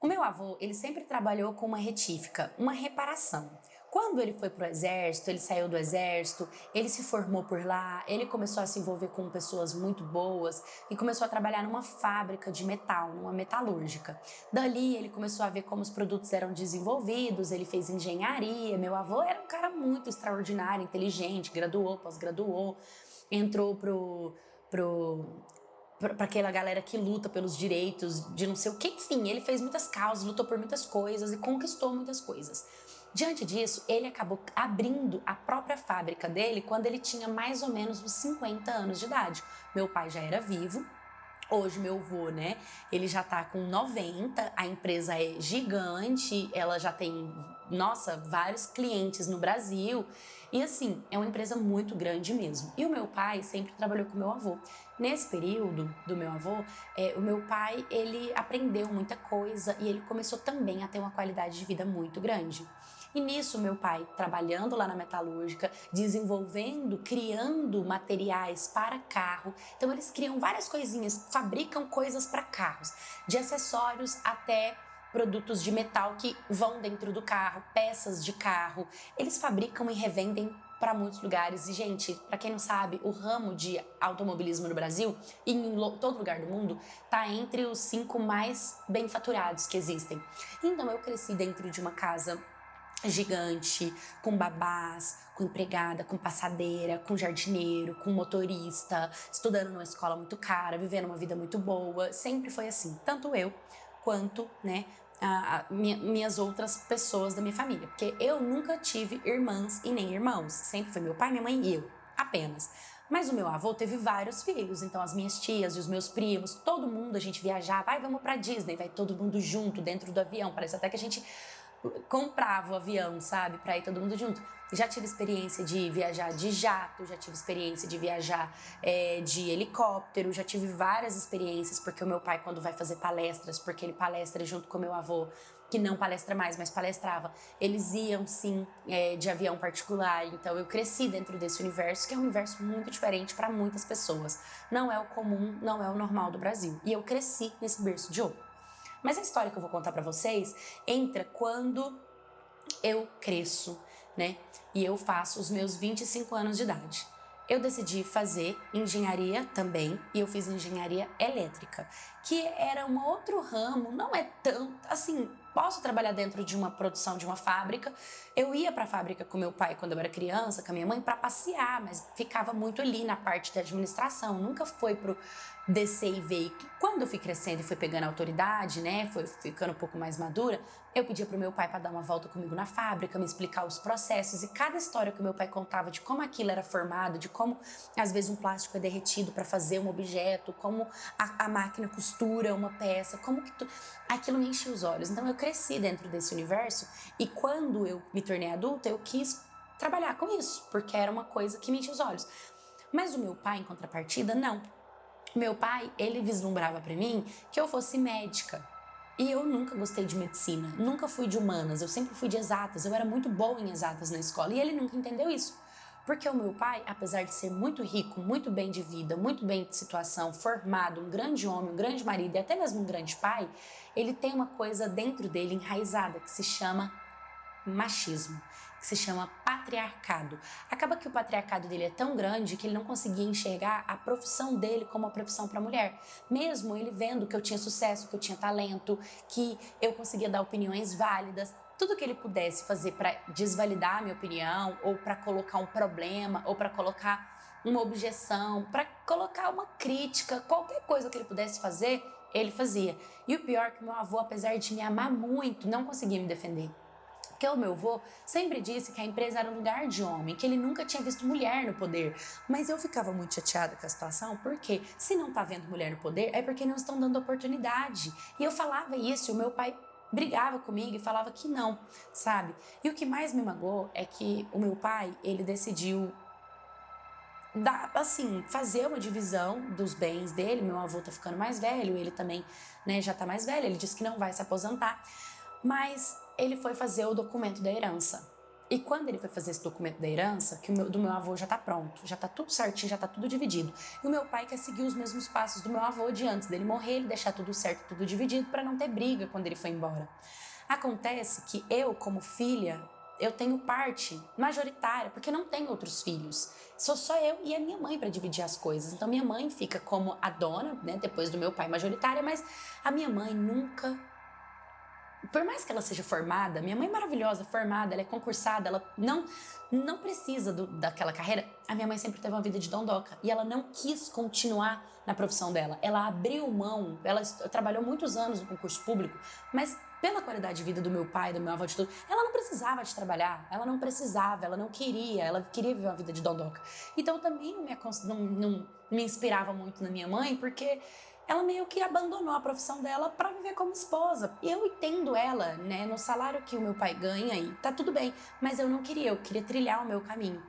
O meu avô, ele sempre trabalhou com uma retífica, uma reparação. Quando ele foi pro exército, ele saiu do exército, ele se formou por lá, ele começou a se envolver com pessoas muito boas e começou a trabalhar numa fábrica de metal, numa metalúrgica. Dali ele começou a ver como os produtos eram desenvolvidos, ele fez engenharia. Meu avô era um cara muito extraordinário, inteligente, graduou, pós-graduou, entrou para aquela galera que luta pelos direitos de não sei o que, enfim, ele fez muitas causas, lutou por muitas coisas e conquistou muitas coisas. Diante disso, ele acabou abrindo a própria fábrica dele quando ele tinha mais ou menos uns 50 anos de idade. Meu pai já era vivo. Hoje meu avô, né, ele já tá com 90, a empresa é gigante, ela já tem, nossa, vários clientes no Brasil. E assim, é uma empresa muito grande mesmo. E o meu pai sempre trabalhou com o meu avô. Nesse período do meu avô, o meu pai, ele aprendeu muita coisa e ele começou também a ter uma qualidade de vida muito grande. E nisso, meu pai, trabalhando lá na metalúrgica, desenvolvendo, criando materiais para carro. Então, eles criam várias coisinhas, fabricam coisas para carros, de acessórios até produtos de metal que vão dentro do carro, peças de carro. Eles fabricam e revendem para muitos lugares. E, gente, para quem não sabe, o ramo de automobilismo no Brasil e em todo lugar do mundo tá entre os 5 mais bem faturados que existem. Então, eu cresci dentro de uma casa gigante, com babás, com empregada, com passadeira, com jardineiro, com motorista, estudando numa escola muito cara, vivendo uma vida muito boa. Sempre foi assim, tanto eu quanto, né, minhas outras pessoas da minha família. Porque eu nunca tive irmãs e nem irmãos. Sempre foi meu pai, minha mãe e eu, apenas. Mas o meu avô teve vários filhos, então as minhas tias e os meus primos, todo mundo, a gente viajava, vai, vamos pra Disney, vai todo mundo junto dentro do avião, parece até que a gente comprava o avião, sabe, pra ir todo mundo junto. Já tive experiência de viajar de jato, já tive experiência de viajar de helicóptero, já tive várias experiências, porque o meu pai, quando vai fazer palestras, porque ele palestra junto com o meu avô, que não palestra mais, mas palestrava, eles iam sim de avião particular. Então eu cresci dentro desse universo, que é um universo muito diferente para muitas pessoas. Não é o comum, não é o normal do Brasil. E eu cresci nesse berço de ouro. Mas a história que eu vou contar pra vocês entra quando eu cresço, né? E eu faço os meus 25 anos de idade. Eu decidi fazer engenharia também, e eu fiz engenharia elétrica, que era um outro ramo, não é tão, assim, posso trabalhar dentro de uma produção de uma fábrica. Eu ia para a fábrica com meu pai quando eu era criança, com a minha mãe, para passear, mas ficava muito ali na parte da administração, nunca foi pro descer e ver. E quando eu fui crescendo e fui pegando autoridade, né, foi ficando um pouco mais madura, eu pedia pro meu pai para dar uma volta comigo na fábrica, me explicar os processos, e cada história que o meu pai contava de como aquilo era formado, de como às vezes um plástico é derretido para fazer um objeto, como a máquina costura uma peça, como que aquilo me enchia os olhos. Então eu cresci dentro desse universo, e quando eu me tornei adulta, eu quis trabalhar com isso, porque era uma coisa que me enchia os olhos. Mas o meu pai, em contrapartida, não. Meu pai, ele vislumbrava para mim que eu fosse médica. E eu nunca gostei de medicina, nunca fui de humanas, eu sempre fui de exatas, eu era muito boa em exatas na escola, e ele nunca entendeu isso. Porque o meu pai, apesar de ser muito rico, muito bem de vida, muito bem de situação, formado, um grande homem, um grande marido e até mesmo um grande pai, ele tem uma coisa dentro dele enraizada que se chama machismo, que se chama patriarcado. Acaba que o patriarcado dele é tão grande que ele não conseguia enxergar a profissão dele como uma profissão para mulher. Mesmo ele vendo que eu tinha sucesso, que eu tinha talento, que eu conseguia dar opiniões válidas, tudo que ele pudesse fazer para desvalidar a minha opinião, ou para colocar um problema, ou para colocar uma objeção, para colocar uma crítica, qualquer coisa que ele pudesse fazer, ele fazia. E o pior é que meu avô, apesar de me amar muito, não conseguia me defender. Porque o meu avô sempre disse que a empresa era um lugar de homem, que ele nunca tinha visto mulher no poder. Mas eu ficava muito chateada com a situação, porque se não tá vendo mulher no poder, é porque não estão dando oportunidade. E eu falava isso, e o meu pai brigava comigo e falava que não, sabe? E o que mais me magoou é que o meu pai, ele decidiu fazer uma divisão dos bens dele. Meu avô tá ficando mais velho, ele também, né, já tá mais velho, ele disse que não vai se aposentar. Mas ele foi fazer o documento da herança. E quando ele foi fazer esse documento da herança, que do meu avô já tá pronto, já tá tudo certinho, já tá tudo dividido. E o meu pai quer seguir os mesmos passos do meu avô de antes dele morrer, ele deixar tudo certo, tudo dividido, para não ter briga quando ele foi embora. Acontece que eu, como filha, eu tenho parte majoritária, porque não tenho outros filhos. Sou só eu e a minha mãe para dividir as coisas. Então minha mãe fica como a dona, né, depois do meu pai majoritária, mas a minha mãe nunca... Por mais que ela seja formada, minha mãe é maravilhosa, formada, ela é concursada, ela não precisa daquela carreira. A minha mãe sempre teve uma vida de dondoca e ela não quis continuar na profissão dela. Ela abriu mão, ela trabalhou muitos anos no concurso público, mas pela qualidade de vida do meu pai, do meu avô, de tudo, ela não precisava de trabalhar, ela não precisava, ela queria viver uma vida de dondoca. Então eu também não me inspirava muito na minha mãe, porque ela meio que abandonou a profissão dela para viver como esposa. E eu entendo ela, né, no salário que o meu pai ganha e tá tudo bem, mas eu queria trilhar o meu caminho.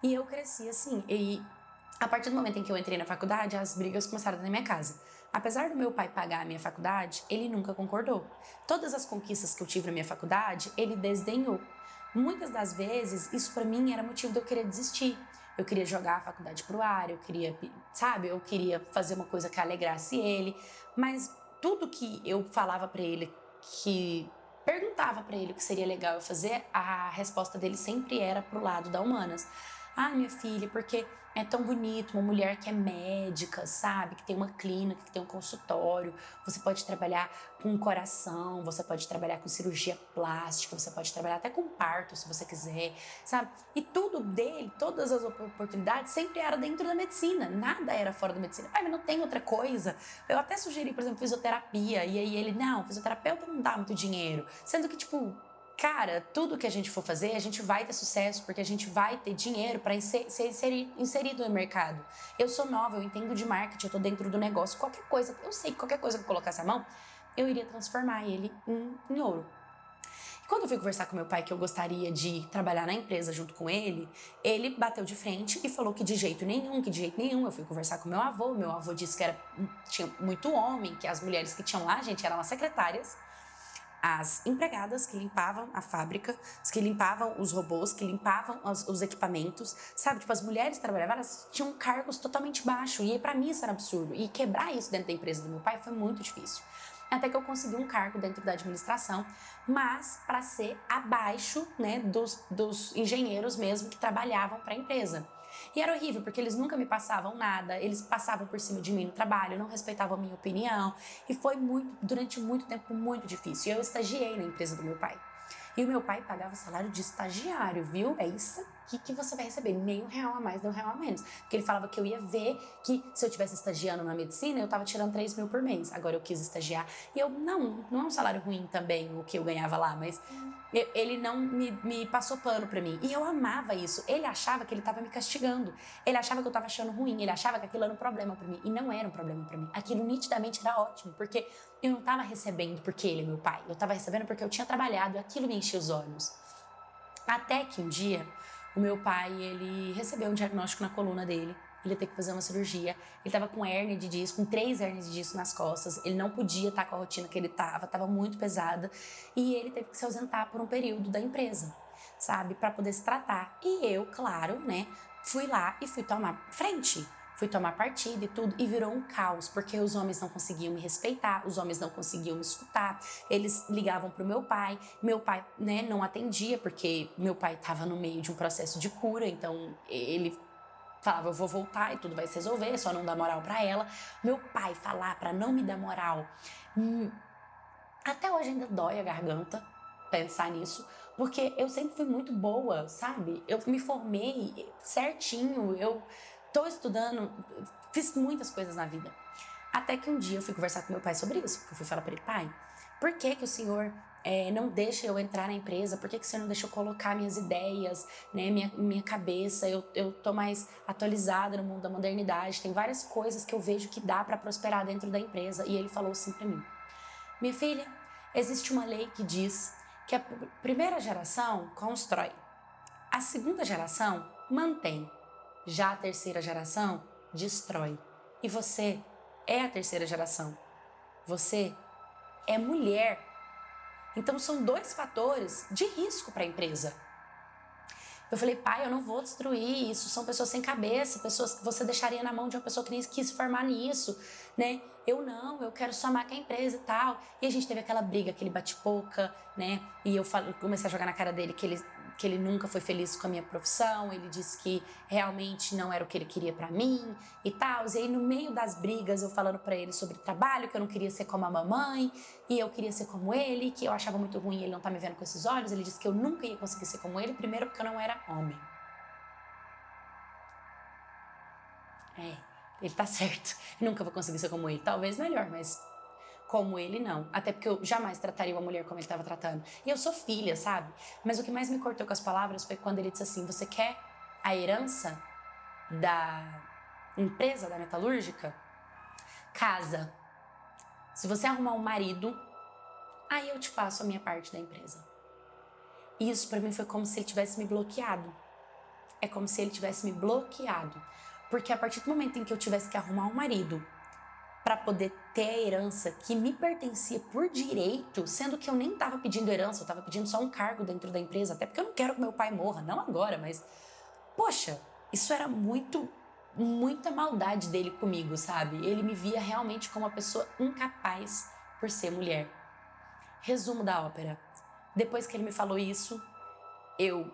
E eu cresci assim, e a partir do momento em que eu entrei na faculdade, as brigas começaram na minha casa. Apesar do meu pai pagar a minha faculdade, ele nunca concordou. Todas as conquistas que eu tive na minha faculdade, ele desdenhou. Muitas das vezes, isso para mim era motivo de eu querer desistir. Eu queria jogar a faculdade pro ar, eu queria fazer uma coisa que alegrasse ele, mas tudo que eu falava para ele, que perguntava para ele o que seria legal eu fazer, a resposta dele sempre era pro lado da humanas. Ah, minha filha, porque é tão bonito uma mulher que é médica, sabe? Que tem uma clínica, que tem um consultório. Você pode trabalhar com coração, você pode trabalhar com cirurgia plástica, você pode trabalhar até com parto, se você quiser, sabe? E tudo dele, todas as oportunidades sempre era dentro da medicina. Nada era fora da medicina. Ah, mas não tem outra coisa. Eu até sugeri, por exemplo, fisioterapia. E aí ele, não, fisioterapeuta não dá muito dinheiro. Sendo que, tipo... Cara, tudo que a gente for fazer, a gente vai ter sucesso, porque a gente vai ter dinheiro para ser inserido no mercado. Eu sou nova, eu entendo de marketing, eu tô dentro do negócio. Qualquer coisa, eu sei que qualquer coisa que eu colocasse a mão, eu iria transformar ele em ouro. E quando eu fui conversar com meu pai que eu gostaria de trabalhar na empresa junto com ele bateu de frente e falou que de jeito nenhum. Eu fui conversar com meu avô disse que tinha muito homem, que as mulheres que tinham lá, gente, eram as secretárias, as empregadas que limpavam a fábrica, as que limpavam os robôs, que limpavam os equipamentos, sabe? Tipo, as mulheres que trabalhavam, elas tinham cargos totalmente baixos, e pra mim isso era absurdo. E quebrar isso dentro da empresa do meu pai foi muito difícil. Até que eu consegui um cargo dentro da administração, mas para ser abaixo, né, dos engenheiros mesmo que trabalhavam para a empresa. E era horrível, porque eles nunca me passavam nada, eles passavam por cima de mim no trabalho, não respeitavam a minha opinião, e foi durante muito tempo muito difícil. Eu estagiei na empresa do meu pai. E o meu pai pagava salário de estagiário, viu? É isso aqui que você vai receber, nem R$1 a mais, nem R$1 a menos. Porque ele falava que eu ia ver que se eu estivesse estagiando na medicina, eu tava tirando 3 mil por mês. Agora eu quis estagiar. E eu, não é um salário ruim também o que eu ganhava lá, mas ele não me passou pano pra mim. E eu amava isso. Ele achava que ele tava me castigando. Ele achava que eu tava achando ruim. Ele achava que aquilo era um problema pra mim. E não era um problema pra mim. Aquilo nitidamente era ótimo, porque eu não tava recebendo porque ele é meu pai. Eu tava recebendo porque eu tinha trabalhado e aquilo me enchia os olhos. Até que um dia, o meu pai, ele recebeu um diagnóstico na coluna dele. Ele ia ter que fazer uma cirurgia. Ele tava com hérnia de disco, com 3 hérnias de disco nas costas. Ele não podia estar com a rotina que ele tava muito pesada. E ele teve que se ausentar por um período da empresa, sabe? Pra poder se tratar. E eu, claro, né, fui lá e fui tomar frente. Fui tomar partido e tudo, e virou um caos, porque os homens não conseguiam me respeitar, os homens não conseguiam me escutar, eles ligavam pro meu pai, né, não atendia, porque meu pai tava no meio de um processo de cura, então ele falava, eu vou voltar e tudo vai se resolver, só não dá moral pra ela. Meu pai falar pra não me dar moral, até hoje ainda dói a garganta pensar nisso, porque eu sempre fui muito boa, sabe? Eu me formei certinho, eu tô estudando, fiz muitas coisas na vida. Até que um dia eu fui conversar com meu pai sobre isso. Eu fui falar pra ele, pai, por que o senhor não deixa eu entrar na empresa? Por que o senhor não deixa eu colocar minhas ideias, né, minha cabeça? Eu tô mais atualizada no mundo da modernidade. Tem várias coisas que eu vejo que dá pra prosperar dentro da empresa. E ele falou assim pra mim, minha filha, existe uma lei que diz que a primeira geração constrói, a segunda geração mantém, já a terceira geração destrói. E você é a terceira geração. Você é mulher. Então são 2 fatores de risco para a empresa. Eu falei, pai, eu não vou destruir isso, são pessoas sem cabeça, pessoas que você deixaria na mão de uma pessoa que nem quis se formar nisso, né? Eu não, eu quero só marcar a empresa e tal. E a gente teve aquela briga, aquele bate-boca, né? E eu comecei a jogar na cara dele que ele nunca foi feliz com a minha profissão, ele disse que realmente não era o que ele queria pra mim e tal. E aí no meio das brigas eu falando pra ele sobre trabalho, que eu não queria ser como a mamãe e eu queria ser como ele, que eu achava muito ruim ele não tá me vendo com esses olhos. Ele disse que eu nunca ia conseguir ser como ele, primeiro porque eu não era homem. Ele tá certo. Eu nunca vou conseguir ser como ele. Talvez melhor, mas como ele, não. Até porque eu jamais trataria uma mulher como ele estava tratando. E eu sou filha, sabe? Mas o que mais me cortou com as palavras foi quando ele disse assim, você quer a herança da empresa, da metalúrgica? Casa. Se você arrumar um marido, aí eu te passo a minha parte da empresa. E isso pra mim foi como se ele tivesse me bloqueado. É como se ele tivesse me bloqueado. Porque a partir do momento em que eu tivesse que arrumar um marido para poder ter a herança que me pertencia por direito, sendo que eu nem estava pedindo herança, eu estava pedindo só um cargo dentro da empresa, até porque eu não quero que meu pai morra, não agora, mas poxa, isso era muita maldade dele comigo, sabe? Ele me via realmente como uma pessoa incapaz por ser mulher. Resumo da ópera. Depois que ele me falou isso, eu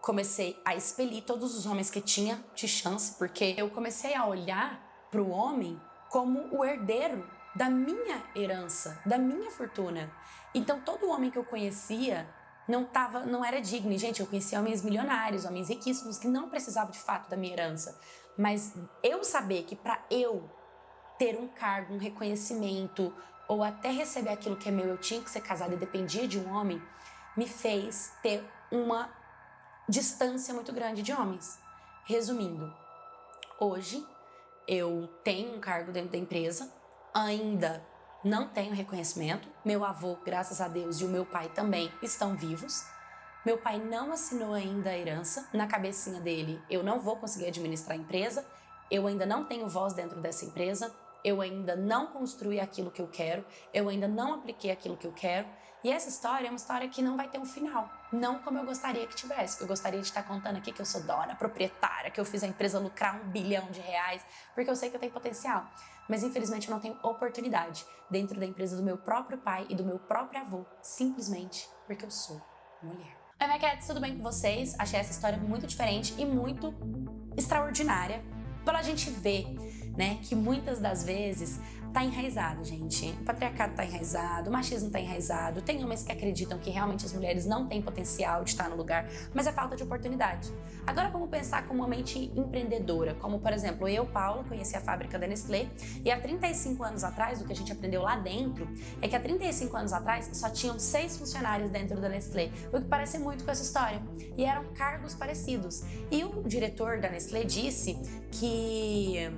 comecei a expelir todos os homens que tinha de chance, porque eu comecei a olhar para o homem como o herdeiro da minha herança, da minha fortuna. Então todo homem que eu conhecia não era digno. E, gente, eu conhecia homens milionários, homens riquíssimos que não precisavam de fato da minha herança. Mas eu saber que para eu ter um cargo, um reconhecimento ou até receber aquilo que é meu, eu tinha que ser casada e dependia de um homem, me fez ter uma distância muito grande de homens. Resumindo, hoje eu tenho um cargo dentro da empresa, ainda não tenho reconhecimento. Meu avô, graças a Deus, e o meu pai também estão vivos. Meu pai não assinou ainda a herança. Na cabecinha dele, eu não vou conseguir administrar a empresa. Eu ainda não tenho voz dentro dessa empresa. Eu ainda não construí aquilo que eu quero. Eu ainda não apliquei aquilo que eu quero. E essa história é uma história que não vai ter um final. Não como eu gostaria que tivesse. Eu gostaria de estar contando aqui que eu sou dona, proprietária, que eu fiz a empresa lucrar R$1 bilhão, porque eu sei que eu tenho potencial. Mas infelizmente eu não tenho oportunidade dentro da empresa do meu próprio pai e do meu próprio avô, simplesmente porque eu sou mulher. Oi, minha cats, tudo bem com vocês? Achei essa história muito diferente e muito extraordinária pela gente ver, né, que muitas das vezes tá enraizado, gente. O patriarcado tá enraizado, o machismo tá enraizado, tem homens que acreditam que realmente as mulheres não têm potencial de estar no lugar, mas é falta de oportunidade. Agora vamos pensar com uma mente empreendedora, como por exemplo, eu, Paula, conheci a fábrica da Nestlé e há 35 anos atrás, o que a gente aprendeu lá dentro, é que há 35 anos atrás só tinham 6 funcionários dentro da Nestlé, o que parece muito com essa história, e eram cargos parecidos. E o diretor da Nestlé disse que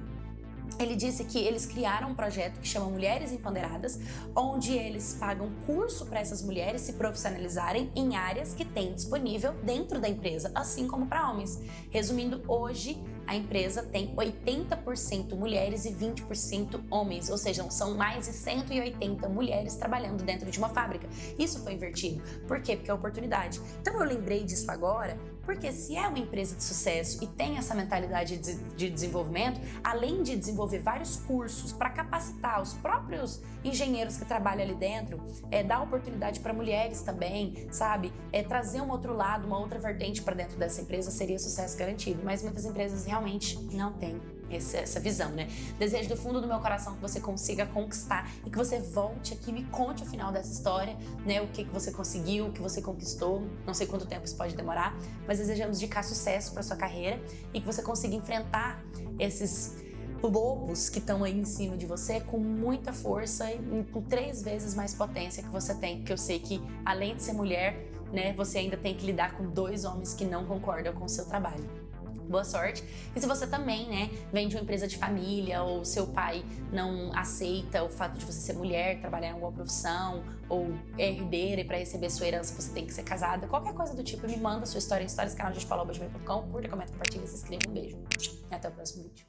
eles criaram um projeto que chama Mulheres Empoderadas, onde eles pagam curso para essas mulheres se profissionalizarem em áreas que tem disponível dentro da empresa, assim como para homens. Resumindo, hoje a empresa tem 80% mulheres e 20% homens, ou seja, são mais de 180 mulheres trabalhando dentro de uma fábrica. Isso foi invertido. Por quê? Porque é oportunidade. Então eu lembrei disso agora, porque se é uma empresa de sucesso e tem essa mentalidade de desenvolvimento, além de desenvolver vários cursos para capacitar os próprios engenheiros que trabalham ali dentro, dar oportunidade para mulheres também, sabe? Trazer um outro lado, uma outra vertente para dentro dessa empresa seria sucesso garantido. Mas muitas empresas realmente não têm essa visão, né? Desejo do fundo do meu coração que você consiga conquistar e que você volte aqui e me conte o final dessa história, né? O que você conseguiu, o que você conquistou. Não sei quanto tempo isso pode demorar, mas desejamos de cá sucesso para sua carreira e que você consiga enfrentar esses lobos que estão aí em cima de você com muita força e com 3 vezes mais potência que você tem, porque eu sei que além de ser mulher, né, você ainda tem que lidar com 2 homens que não concordam com o seu trabalho. Boa sorte. E se você também, né, vem de uma empresa de família ou seu pai não aceita o fato de você ser mulher, trabalhar em alguma profissão ou é herdeira e para receber sua herança você tem que ser casada, qualquer coisa do tipo, me manda sua história em histórias, canal de histórias@gmail.com, curta, comenta, compartilha, se inscreva, um beijo e até o próximo vídeo.